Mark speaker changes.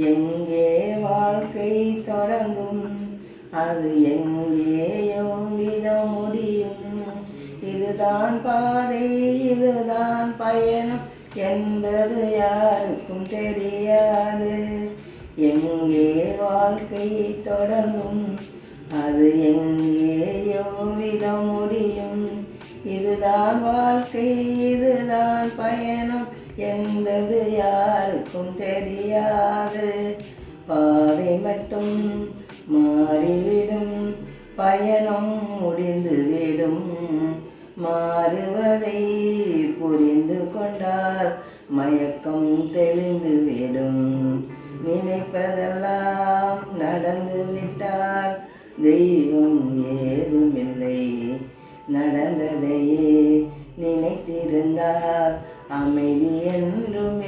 Speaker 1: எங்கே வாழ்க்கை தொடங்கும், அது எங்கேயோ விதம் முடியும். இதுதான் பாதை, இதுதான் பயணம் என்பது யாருக்கும் தெரியாது. எங்கே வாழ்க்கை தொடங்கும், அது எங்கேயோ விதம் முடியும். இதுதான் வாழ்க்கை, இதுதான் பயணம் என்பது யாருக்கும் தெரியாது. பாதை மட்டும் மாறிவிடும், பயணம் முடிந்துவிடும். மாறுவதை புரிந்து கொண்டால் மயக்கம் தெளிந்துவிடும். நினைப்பதெல்லாம் நடந்துவிட்டால் தெய்வம் ஏதுமில்லை. நடந்ததையே நினைத்திருந்தால் அமைதி என்றும்